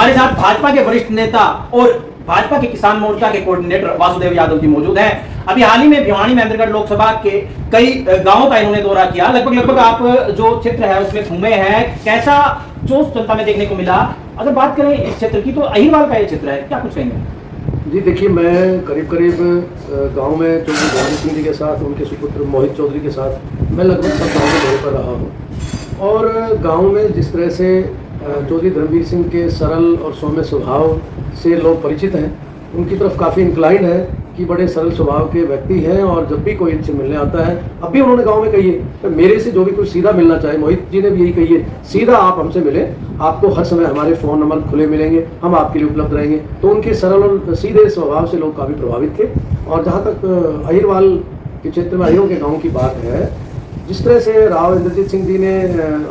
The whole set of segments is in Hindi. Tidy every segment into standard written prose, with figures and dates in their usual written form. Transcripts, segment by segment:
हमारे साथ भाजपा के वरिष्ठ नेता और भाजपा के किसान मोर्चा के कोऑर्डिनेटर वासुदेव यादव जी मौजूद हैं। अभी हाल ही में भिवानी महेंद्रगढ़ लोकसभा के कई गांवों का इन्होंने दौरा किया। लगभग आप जो क्षेत्र है उसमें घूमे हैं, कैसा जोश जनता में देखने को मिला? अगर बात करें इस क्षेत्र की तो अहिरवाल का ये क्षेत्र है, क्या कुछ कहेंगे? जी देखिए, मैं करीब गांव में चौधरी धर्मवीर सिंह जी के साथ, उनके सुपुत्र मोहित चौधरी के साथ मैं लगभग सब गाँव में दौरे पर रहा हूँ। और गांव में जिस तरह से चौधरी धर्मवीर सिंह के सरल और सौम्य स्वभाव से लोग परिचित हैं, उनकी तरफ काफ़ी इंक्लाइंड है कि बड़े सरल स्वभाव के व्यक्ति हैं। और जब भी कोई इनसे मिलने आता है, अब भी उन्होंने गांव में कही है तो मेरे से जो भी कोई सीधा मिलना चाहे, मोहित जी ने भी यही कही है, सीधा आप हमसे मिलें, आपको हर समय हमारे फ़ोन नंबर खुले मिलेंगे, हम आपके लिए उपलब्ध रहेंगे। तो उनके सरल और सीधे स्वभाव से लोग काफ़ी प्रभावित थे। और जहाँ तक अहिरवाल के क्षेत्र में, अहिरों के गाँव की बात है, जिस तरह से राव इंद्रजीत सिंह जी ने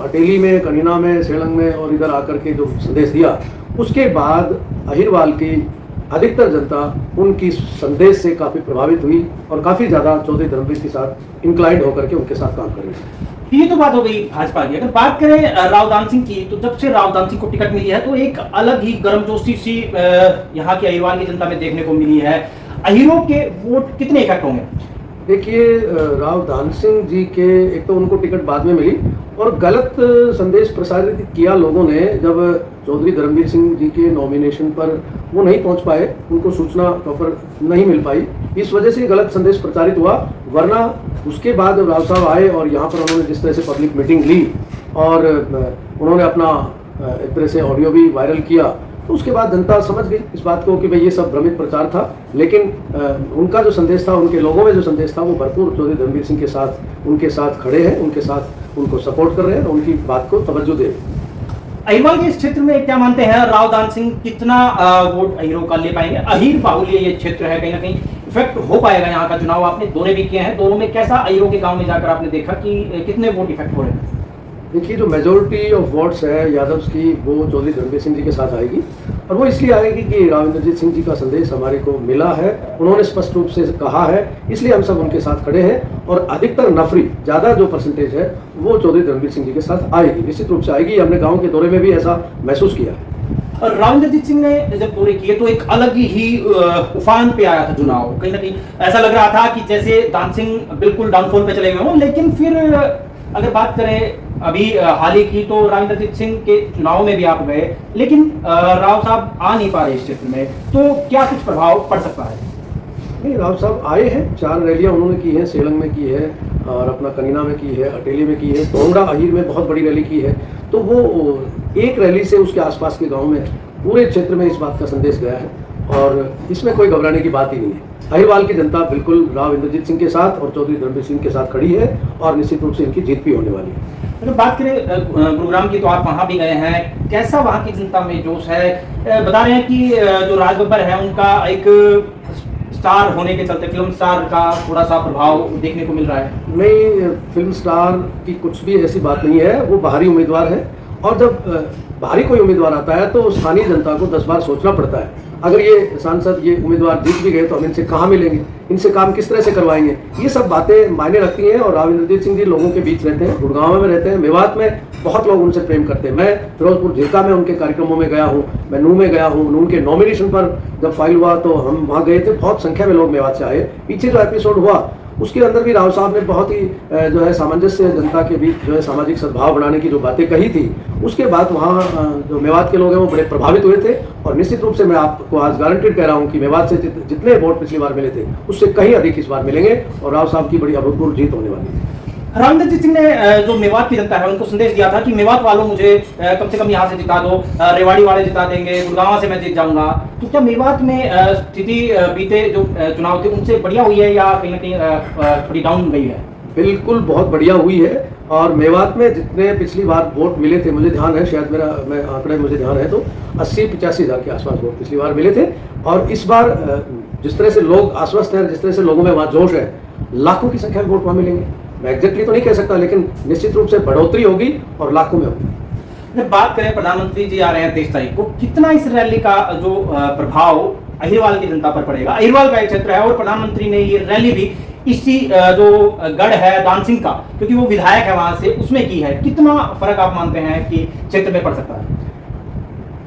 अटेली में, कनीना में, सेलंग में और इधर आकर के जो संदेश दिया, उसके बाद अहिरवाल की अधिकतर जनता उनकी संदेश से काफ़ी प्रभावित हुई और काफ़ी ज़्यादा चौधरी धर्मवीर के साथ इंक्लाइंड होकर के उनके साथ काम कर रही है। ये तो बात हो गई भाजपा की। अगर बात करें रावदान सिंह की, तो जब से रावदान सिंह को टिकट मिली है तो एक अलग ही गर्मजोशी सी यहाँ की अहिरवाल की जनता में देखने को मिली है। अहिरों के वोट कितने इफेक्ट होंगे? देखिए, रावदान सिंह जी के एक तो उनको टिकट बाद में मिली और गलत संदेश प्रसारित किया लोगों ने। जब चौधरी धर्मवीर सिंह जी के नॉमिनेशन पर वो नहीं पहुंच पाए, उनको सूचना प्रॉपर नहीं मिल पाई, इस वजह से गलत संदेश प्रचारित हुआ। वरना उसके बाद जब राव साहब आए और यहाँ पर उन्होंने जिस तरह से पब्लिक मीटिंग ली और उन्होंने अपना एक तरह से ऑडियो भी वायरल किया, तो उसके बाद जनता समझ गई इस बात को कि भाई ये सब भ्रमित प्रचार था। लेकिन उनका जो संदेश था, उनके लोगों में जो संदेश था, वो भरपूर चौधरी धर्मवीर सिंह के साथ, उनके साथ खड़े हैं, उनके साथ उनको सपोर्ट कर रहे हैं, उनकी बात को तवज्जो दे रहे हैं। अहिरवाल के इस क्षेत्र में क्या मानते हैं, रावदान सिंह कितना वोट अहिरों का ले पाएंगे? अहिर बाहुल्य ये क्षेत्र है, कहीं ना कहीं इफेक्ट हो पाएगा यहाँ का चुनाव? आपने दौरे भी किए हैं, दोनों में कैसा अहिरों के गाँव में जाकर आपने देखा कि कितने वोट इफेक्ट हो रहे हैं? देखिए, जो मेजोरिटी ऑफ वोट्स है यादव्स की, वो चौधरी धर्मवीर सिंह जी के साथ आएगी। और वो इसलिए आएगी कि राव इंद्रजीत सिंह जी का संदेश हमारे को मिला है, उन्होंने स्पष्ट रूप से कहा है, इसलिए हम सब उनके साथ खड़े हैं। और अधिकतर नफरी, ज़्यादा जो परसेंटेज है, वो चौधरी धर्मवीर सिंह जी के साथ आएगी, निश्चित रूप से आएगी। हमने गाँव के दौरे में भी ऐसा महसूस किया है। और राव इंद्रजीत सिंह ने जब दौरे किए तो एक अलग ही उफान पे आया था चुनाव। कहीं ना कहीं ऐसा लग रहा था कि जैसे दान सिंह बिल्कुल डाउनफॉल पे चले गए हों। लेकिन फिर अगर बात करें अभी हाल ही की, तो राव इंद्रजीत सिंह के चुनाव में भी आप गए, लेकिन राव साहब आ नहीं पा रहे इस क्षेत्र में, तो क्या कुछ प्रभाव पड़ सकता है? नहीं, राव साहब आए हैं, 4 रैलियां उन्होंने की हैं, सेलंग में की है और अपना कनीना में की है, अटेली में की है, डोंगरा अहिर में बहुत बड़ी रैली की है। तो वो एक रैली से उसके आसपास के गाँव में, पूरे क्षेत्र में इस बात का संदेश गया है और इसमें कोई घबराने की बात ही नहीं है। अहिरवाल की जनता बिल्कुल राव इंद्रजीत सिंह के साथ और चौधरी धर्मवीर सिंह के साथ खड़ी है और निश्चित रूप से इनकी जीत भी होने वाली है। अगर बात करें गुरुग्राम की, तो आप वहाँ भी गए हैं, कैसा वहाँ की जनता में जोश है? बता रहे हैं कि जो राज बब्बर है, उनका एक स्टार होने के चलते फिल्म स्टार का थोड़ा सा प्रभाव देखने को मिल रहा है। नहीं, फिल्म स्टार की कुछ भी ऐसी बात नहीं है, वो बाहरी उम्मीदवार है। और जब बाहरी कोई उम्मीदवार आता है तो स्थानीय जनता को 10 बार सोचना पड़ता है। अगर ये सांसद, ये उम्मीदवार जीत भी गए तो हम इनसे कहाँ मिलेंगे, इनसे काम किस तरह से करवाएंगे, ये सब बातें मायने रखती हैं। और राव इंद्रजीत सिंह जी लोगों के बीच रहते हैं, गुड़गांव में रहते हैं, मेवात में बहुत लोग उनसे प्रेम करते हैं। मैं फिरोजपुर झिरका में उनके कार्यक्रमों में गया हूँ, मैं नूह में गया हूँ। नूह के नॉमिनेशन पर जब फाइल हुआ तो हम वहाँ गए थे, बहुत संख्या में लोग मेवात से आए। पीछे जो एपिसोड हुआ उसके अंदर भी राव साहब ने बहुत ही जो है सामंजस्य, जनता के बीच जो है सामाजिक सद्भाव बनाने की जो बातें कही थी, उसके बाद वहाँ जो मेवात के लोग हैं वो बड़े प्रभावित हुए थे। और निश्चित रूप से मैं आपको आज गारंटेड कह रहा हूँ कि मेवात से जितने वोट पिछली बार मिले थे उससे कहीं अधिक इस बार मिलेंगे और राव साहब की बड़ी अभूतपूर्व जीत होने वाली है। राव इंद्रजीत सिंह ने जो मेवात की जनता है उनको संदेश दिया था कि मेवात वालों मुझे कम से कम यहाँ से जिता दो, रेवाड़ी वाले जिता देंगे, गुड़गांव से मैं जीत जाऊंगा। तो क्या मेवात में स्थिति बीते जो चुनाव थे उनसे बढ़िया हुई है या कहीं ना कहीं थोड़ी डाउन गई है? बिल्कुल बहुत बढ़िया हुई है। और मेवात में जितने पिछली बार वोट मिले थे, मुझे ध्यान है, शायद मैं आंकड़े मुझे ध्यान है, तो 80-85 हज़ार के आसपास वोट पिछली बार मिले थे। और इस बार जिस तरह से लोग आश्वस्त हैं, जिस तरह से लोगों में वहाँ जोश है, लाखों की संख्या में वोट वहाँ मिलेंगे। मैं एग्जैक्टली तो नहीं कह सकता, लेकिन निश्चित रूप से बढ़ोतरी होगी और लाखों में होगी। जब बात करें, प्रधानमंत्री जी आ रहे हैं 23 तारीख को, कितना इस रैली का जो प्रभाव अहिरवाल की जनता पर पड़ेगा? अहिरवाल का एक क्षेत्र है और प्रधानमंत्री ने ये रैली भी इसी जो गढ़ है दान सिंह का, क्योंकि वो विधायक है वहां से, उसमें की है। कितना फर्क आप मानते हैं कि क्षेत्र में पड़ सकता है?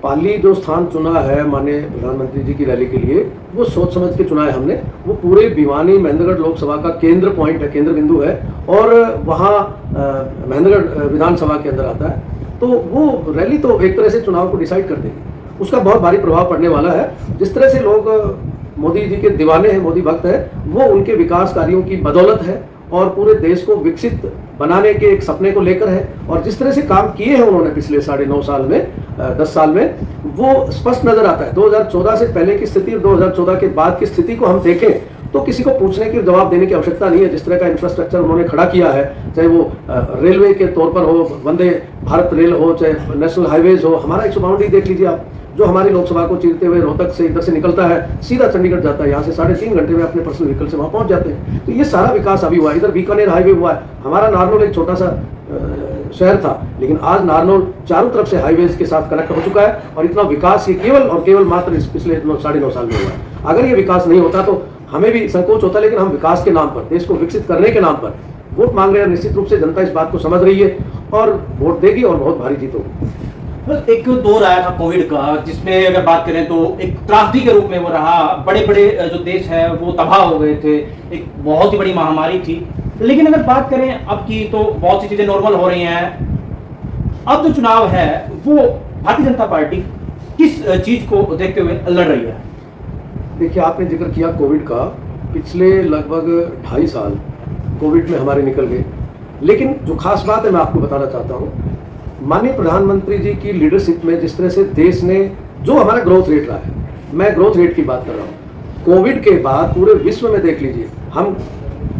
पाली जो स्थान चुना है माननीय प्रधानमंत्री जी की रैली के लिए, वो सोच समझ के चुना है हमने। वो पूरे भिवानी महेंद्रगढ़ लोकसभा का केंद्र पॉइंट है, केंद्र बिंदु है, और वहाँ महेंद्रगढ़ विधानसभा के अंदर आता है। तो वो रैली तो एक तरह से चुनाव को डिसाइड कर देगी, उसका बहुत भारी प्रभाव पड़ने वाला है। जिस तरह से लोग मोदी जी के दीवाने हैं, मोदी भक्त है, वो उनके विकास कार्यों की बदौलत है और पूरे देश को विकसित बनाने के एक सपने को लेकर है। और जिस तरह से काम किए हैं उन्होंने पिछले 9.5 साल में, 10 साल में, वो स्पष्ट नजर आता है। 2014 से पहले की स्थिति और 2014 के बाद की स्थिति को हम देखें तो किसी को पूछने की, जवाब देने की आवश्यकता नहीं है। जिस तरह का इंफ्रास्ट्रक्चर उन्होंने खड़ा किया है, चाहे वो रेलवे के तौर पर हो, वंदे भारत रेल हो, चाहे नेशनल हाईवेज हो। हमारा 152 देख लीजिए आप, जो हमारी लोकसभा को चीरते हुए रोहतक से इधर से निकलता है, सीधा चंडीगढ़ जाता है। यहाँ से 3.5 घंटे में अपने पर्सनल व्हीकल से वहाँ पहुँच जाते हैं। तो ये सारा विकास अभी हुआ है। इधर बीकानेर हाईवे हुआ है। हमारा नारनौल एक छोटा सा शहर था, लेकिन आज नारनौल चारों तरफ से हाईवेज के साथ कनेक्ट हो चुका है। और इतना विकास ये केवल और केवल मात्र इस पिछले 9.5 साल में हुआ है। अगर ये विकास नहीं होता तो हमें भी संकोच होता, लेकिन हम विकास के नाम पर, देश को विकसित करने के नाम पर वोट मांग रहे हैं। निश्चित रूप से जनता इस बात को समझ रही है और वोट देगी और बहुत भारी जीत होगी। एक दौर आया था कोविड का, जिसमें अगर बात करें तो एक त्रासदी के रूप में वो रहा। बड़े बड़े जो देश है वो तबाह हो गए थे, एक बहुत ही बड़ी महामारी थी। लेकिन अगर बात करें अब की, तो बहुत सी चीजें नॉर्मल हो रही हैं। अब जो चुनाव है वो भारतीय जनता पार्टी किस चीज को देखते हुए लड़ रही है? देखिए, आपने जिक्र किया कोविड का। पिछले लगभग 2.5 साल कोविड में हमारे निकल गए, लेकिन जो खास बात है मैं आपको बताना चाहता हूँ, माननीय प्रधानमंत्री जी की लीडरशिप में जिस तरह से देश ने, जो हमारा ग्रोथ रेट रहा है, मैं ग्रोथ रेट की बात कर रहा हूँ। कोविड के बाद पूरे विश्व में देख लीजिए, हम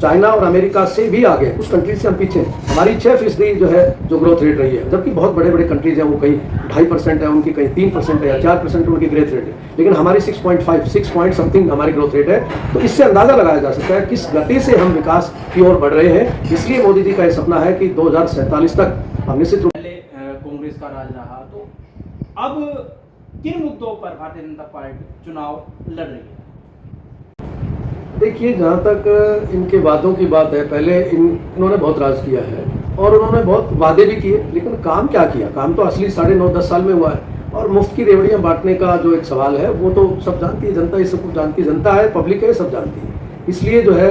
चाइना और अमेरिका से भी आगे, उस कंट्रीज से हम पीछे। हमारी 6% जो है जो ग्रोथ रेट रही है, जबकि बहुत बड़े बड़े कंट्रीज हैं, वो कहीं 2.5% है उनकी, कहीं 3% है या 4% उनकी ग्रोथ रेट है, लेकिन हमारी 6 पॉइंट समथिंग हमारी ग्रोथ रेट है। तो इससे अंदाजा लगाया जा सकता है किस गति से हम विकास की ओर बढ़ रहे हैं। इसलिए मोदी जी का यह सपना है कि 2047 तक हम निश्चित रूप कांग्रेस का राज रहा, तो अब किन मुद्दों पर भारतीय जनता पार्टी चुनाव लड़ रही है? देखिए, जहाँ तक इनके वादों की बात है, पहले इन्होंने बहुत राज किया है और उन्होंने बहुत वादे भी किए, लेकिन काम क्या किया? काम तो असली 9.5-10 साल में हुआ है। और मुफ्त की रेवड़ियाँ बांटने का जो एक सवाल है, वो तो सब जानती है जनता, इस सब कुछ जानती है जनता है, पब्लिक है, सब जानती है। इसलिए जो है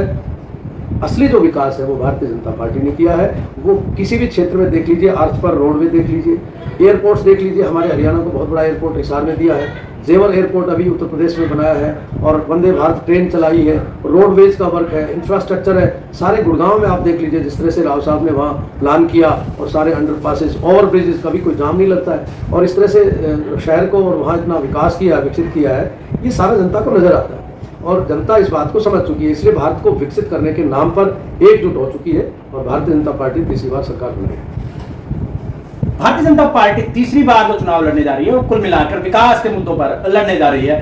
असली जो विकास है वो भारतीय जनता पार्टी ने किया है। वो किसी भी क्षेत्र में देख लीजिए, अर्थ पर रोडवे देख लीजिए, एयरपोर्ट्स देख लीजिए। हमारे हरियाणा को बहुत बड़ा एयरपोर्ट हिसार में दिया है, जेवर एयरपोर्ट अभी उत्तर प्रदेश में बनाया है, और वंदे भारत ट्रेन चलाई है, रोडवेज का वर्क है, इंफ्रास्ट्रक्चर है। सारे गुड़गांव में आप देख लीजिए, जिस तरह से राव साहब ने वहाँ प्लान किया, और सारे अंडरपासेस, ओवर ब्रिजेस, कभी कोई जाम नहीं लगता है। और इस तरह से शहर को और वहाँ इतना विकास किया, विकसित किया है, ये सारा जनता को नजर आता है और जनता इस बात को समझ चुकी है। इसलिए भारत को विकसित करने के नाम पर एकजुट हो चुकी है और भारतीय जनता पार्टी तीसरी बार सरकार बनाएगी। भारतीय जनता पार्टी तीसरी बार जो चुनाव लड़ने जा रही है वो कुल मिलाकर विकास के मुद्दों पर लड़ने जा रही है।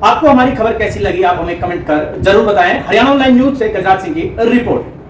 आपको हमारी खबर कैसी लगी, आप हमें कमेंट कर जरूर बताएं। हरियाणा ऑनलाइन न्यूज से गजराज सिंह की रिपोर्ट।